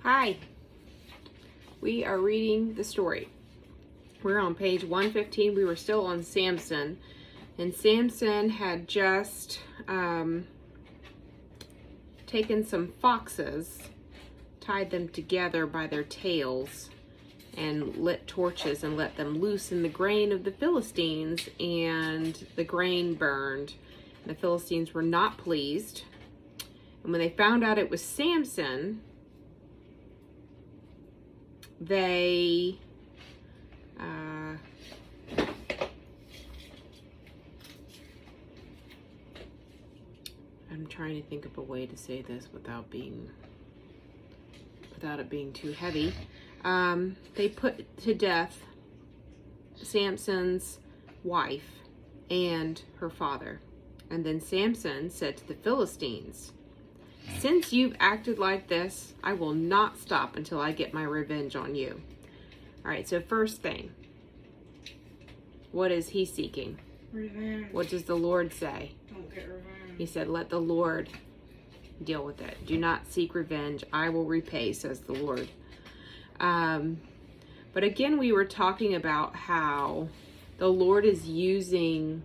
Hi, we are reading the story. We're on page 115. We were still on Samson, and Samson had just taken some foxes, tied them together by their tails, and lit torches and let them loose in the grain of the Philistines, and the grain burned. The Philistines were not pleased, and when they found out it was Samson, they I'm trying to think of a way to say this without it being too heavy. They put to death Samson's wife and her father. And then Samson said to the Philistines, "Since you've acted like this, I will not stop until I get my revenge on you." All right, so first thing, what is he seeking? Revenge. What does the Lord say? Don't get revenge. He said, let the Lord deal with it. Do not seek revenge. I will repay, says the Lord. But again, we were talking about how the Lord is using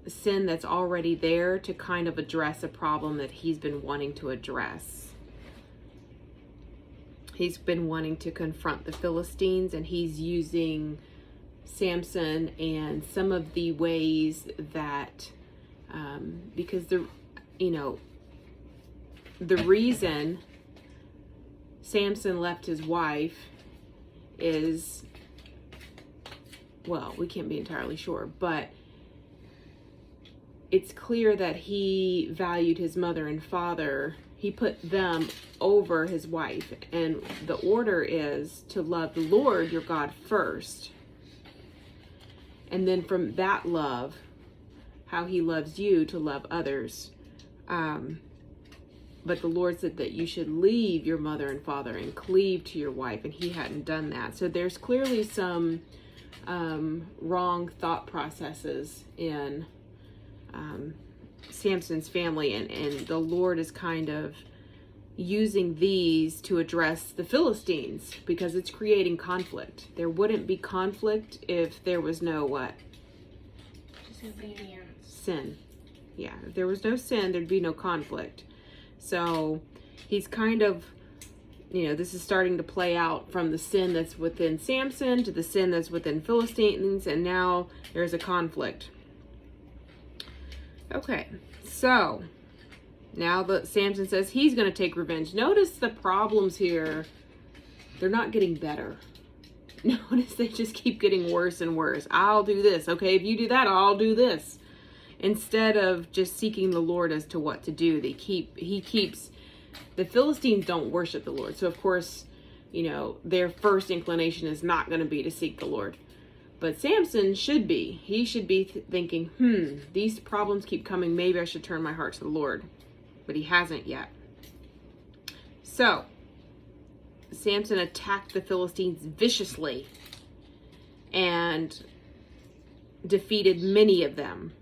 sin that's already there to kind of address a problem that he's been wanting to address. He's been wanting to confront the Philistines, and he's using Samson and some of the ways that, because the reason Samson left his wife is, well, we can't be entirely sure, but it's clear that he valued his mother and father. He put them over his wife, and the order is to love the Lord your God first, and then from that love, how he loves you, to love others. But the Lord said that you should leave your mother and father and cleave to your wife, and he hadn't done that. So there's clearly some wrong thought processes in Samson's family, and the Lord is kind of using these to address the Philistines because it's creating conflict. There wouldn't be conflict if there was no what? Disobedience. Sin. Yeah, if there was no sin, there'd be no conflict. So he's kind of, this is starting to play out from the sin that's within Samson to the sin that's within Philistines, and now there's a conflict. Okay, so now that Samson says he's going to take revenge. Notice the problems here. They're not getting better. Notice they just keep getting worse and worse. I'll do this. Okay, if you do that, I'll do this. Instead of just seeking the Lord as to what to do, the Philistines don't worship the Lord. So of course, their first inclination is not going to be to seek the Lord. But Samson should be. He should be thinking, these problems keep coming. Maybe I should turn my heart to the Lord. But he hasn't yet. So, Samson attacked the Philistines viciously and defeated many of them.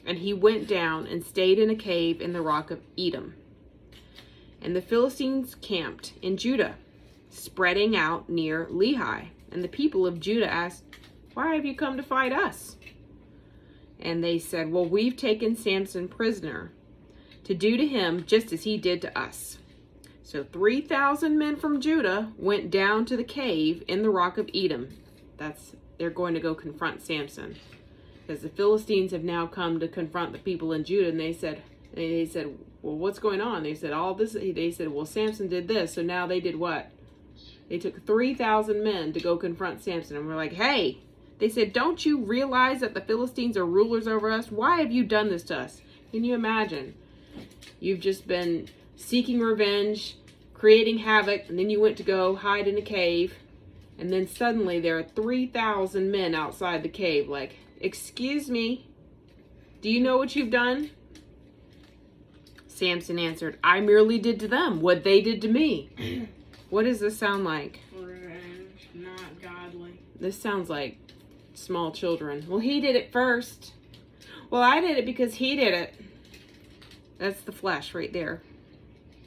And he went down and stayed in a cave in the rock of Edom. And the Philistines camped in Judah, spreading out near Lehi. And the people of Judah asked, "Why have you come to fight us?" And they said, "Well, we've taken Samson prisoner to do to him just as he did to us." So 3,000 men from Judah went down to the cave in the rock of Edom. They're going to go confront Samson, because the Philistines have now come to confront the people in Judah. And they said, "Well, what's going on?" They said, "All this." They said, "Well, Samson did this." So now they did what? They took 3,000 men to go confront Samson. And we're like, hey, they said, "Don't you realize that the Philistines are rulers over us? Why have you done this to us?" Can you imagine? You've just been seeking revenge, creating havoc, and then you went to go hide in a cave. And then suddenly there are 3,000 men outside the cave like, "Excuse me, do you know what you've done?" Samson answered, "I merely did to them what they did to me." What does this sound like? Revenge, not godly. This sounds like small children. "Well, he did it first." "Well, I did it because he did it." That's the flesh right there.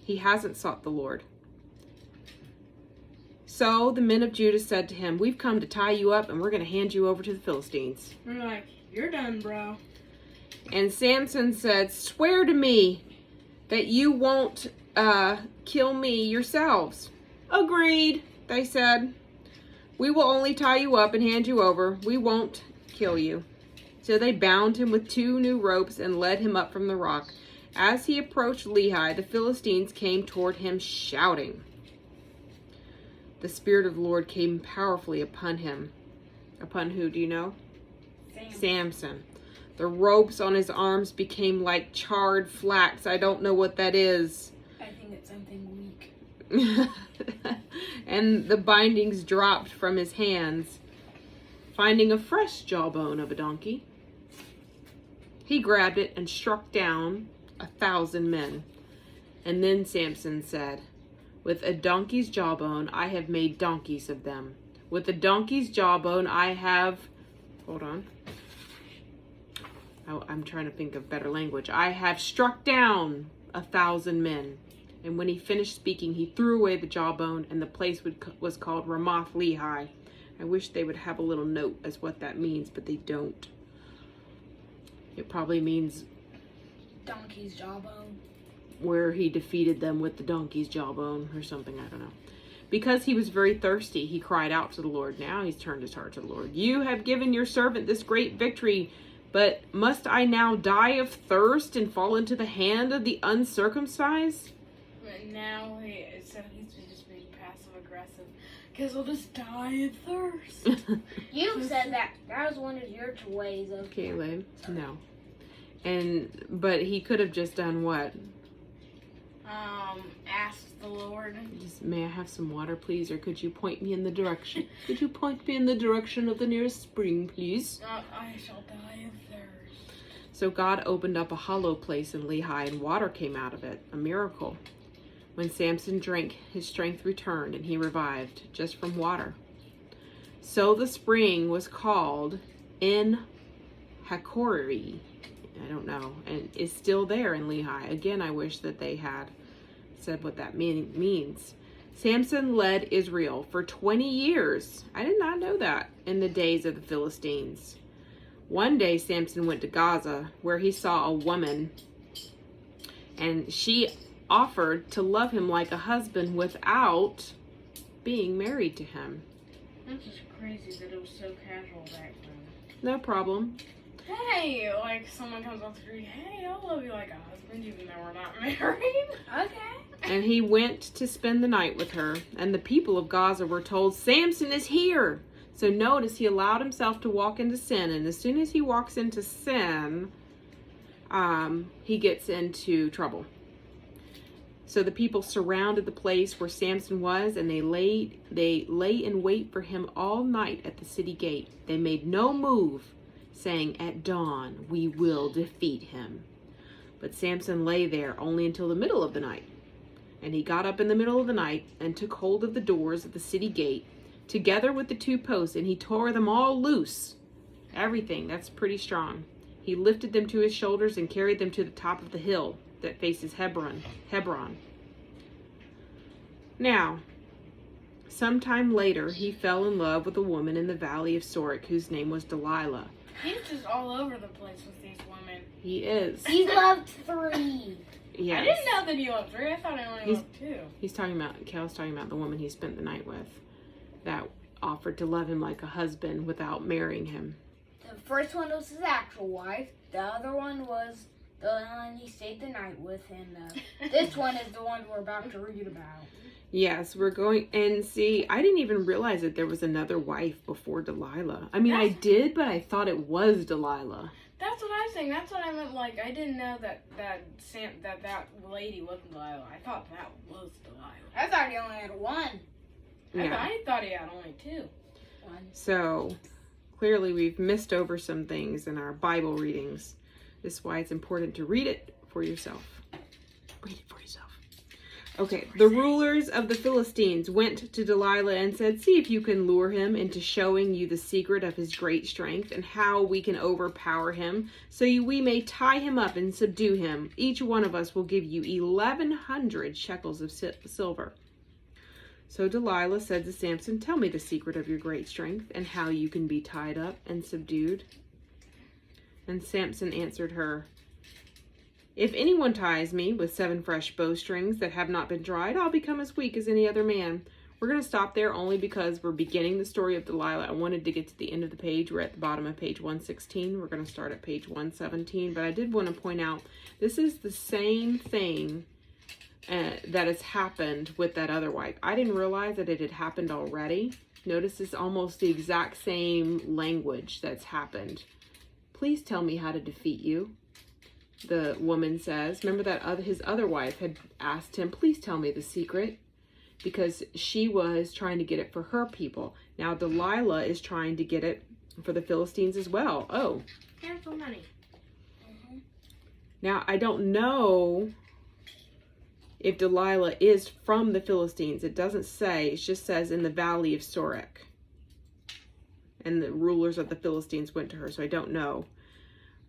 He hasn't sought the Lord. So the men of Judah said to him, we've come to tie you up and we're going to hand you over to the Philistines. We're like, you're done, bro. And Samson said, swear to me that you won't kill me yourselves. Agreed, they said. We will only tie you up and hand you over. We won't kill you. So they bound him with 2 new ropes and led him up from the rock. As he approached Lehi, the Philistines came toward him shouting. The Spirit of the Lord came powerfully upon him. Upon who, do you know? Samson. The ropes on his arms became like charred flax. I don't know what that is. I think it's something weak. And the bindings dropped from his hands. Finding a fresh jawbone of a donkey, he grabbed it and struck down 1,000 men. And then Samson said, with a donkey's jawbone, I have made donkeys of them. With a donkey's jawbone, I have... Hold on. I'm trying to think of better language. I have struck down 1,000 men. And when he finished speaking, he threw away the jawbone, and the place was called Ramoth Lehi. I wish they would have a little note as what that means, but they don't. It probably means Donkey's jawbone. Where he defeated them with the donkey's jawbone or something, I don't know. Because he was very thirsty, he cried out to the Lord. Now he's turned his heart to the Lord. You have given your servant this great victory, but must I now die of thirst and fall into the hand of the uncircumcised? But now he's just being passive aggressive. Because we'll just die of thirst. You said that. That was one of your ways of... Caleb, no. But he could have just done what? Asked the Lord. Just, may I have some water, please? Or could you point me in the direction? Could you point me in the direction of the nearest spring, please? I shall die of thirst. So God opened up a hollow place in Lehi, and water came out of it, a miracle. When Samson drank, his strength returned, and he revived, just from water. So the spring was called En Hakkore. I don't know, and is still there in Lehi. Again, I wish that they had said what that means. Samson led Israel for 20 years. I did not know that. In the days of the Philistines. One day Samson went to Gaza, where he saw a woman, and she offered to love him like a husband without being married to him. That's just crazy that it was so casual back then. No problem. Hey, like someone comes up to the street, hey, I'll love you like a husband even though we're not married. Okay. And he went to spend the night with her, and the people of Gaza were told, Samson is here. So notice he allowed himself to walk into sin, and as soon as he walks into sin, he gets into trouble. So the people surrounded the place where Samson was, and they lay in wait for him all night at the city gate. They made no move, saying, at dawn we will defeat him. But Samson lay there only until the middle of the night. And he got up in the middle of the night and took hold of the doors of the city gate, together with the 2 posts, and he tore them all loose. Everything, that's pretty strong. He lifted them to his shoulders and carried them to the top of the hill that faces Hebron. Now, sometime later, he fell in love with a woman in the valley of Sorek whose name was Delilah. He's just all over the place with these women. He is. He loved 3. Yes. I didn't know that he loved 3. I thought he only loved 2. Cal's talking about the woman he spent the night with that offered to love him like a husband without marrying him. The first one was his actual wife. The other one was the one he stayed the night with him, though. This one is the one we're about to read about. Yes, we're going, and see, I didn't even realize that there was another wife before Delilah. I mean, I did, but I thought it was Delilah. That's what I was saying. That's what I meant. Like, I didn't know that lady wasn't Delilah. I thought that was Delilah. I thought he only had 1. Yeah. I thought he had only 2. 1. So, clearly we've missed over some things in our Bible readings. This is why it's important to read it for yourself. Read it for yourself. Okay, the rulers of the Philistines went to Delilah and said, "See if you can lure him into showing you the secret of his great strength and how we can overpower him, so we may tie him up and subdue him. Each one of us will give you 1,100 shekels of silver." So Delilah said to Samson, "Tell me the secret of your great strength and how you can be tied up and subdued." And Samson answered her, "If anyone ties me with 7 fresh bowstrings that have not been dried, I'll become as weak as any other man." We're going to stop there only because we're beginning the story of Delilah. I wanted to get to the end of the page. We're at the bottom of page 116. We're going to start at page 117. But I did want to point out, this is the same thing that has happened with that other wife. I didn't realize that it had happened already. Notice it's almost the exact same language that's happened. "Please tell me how to defeat you," the woman says. Remember that his other wife had asked him, "Please tell me the secret," because she was trying to get it for her people. Now Delilah is trying to get it for the Philistines as well. Oh. And for money. Now I don't know if Delilah is from the Philistines. It doesn't say. It just says in the valley of Sorek. And the rulers of the Philistines went to her, so I don't know.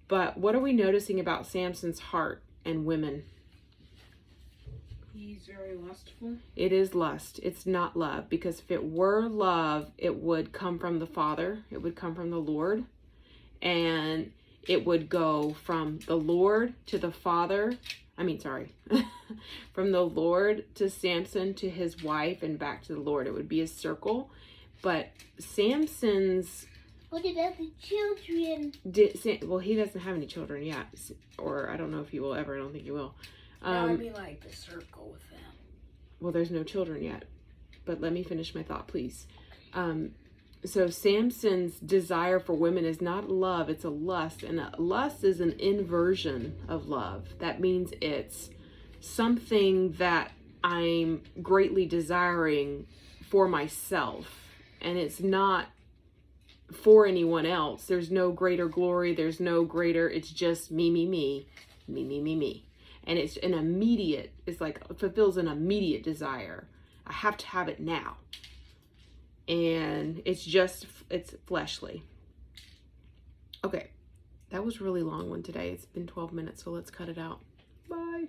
But what are we noticing about Samson's heart and women? He's very lustful. It is lust. It's not love. Because if it were love, it would come from the Father. It would come from the Lord. And it would go from the Lord to the Father. From the Lord to Samson to his wife and back to the Lord. It would be a circle. But Samson's... What about the children? He doesn't have any children yet. Or I don't know if he will ever. I don't think he will. That would be like the circle with them. Well, there's no children yet. But let me finish my thought, please. So Samson's desire for women is not love, it's a lust. And a lust is an inversion of love. That means it's something that I'm greatly desiring for myself. And it's not for anyone else. There's no greater glory. There's no greater, it's just me, me, me, me, me, me, me. And it's an immediate, it's like, fulfills an immediate desire. I have to have it now. And it's fleshly. Okay, that was a really long one today. It's been 12 minutes, so let's cut it out. Bye.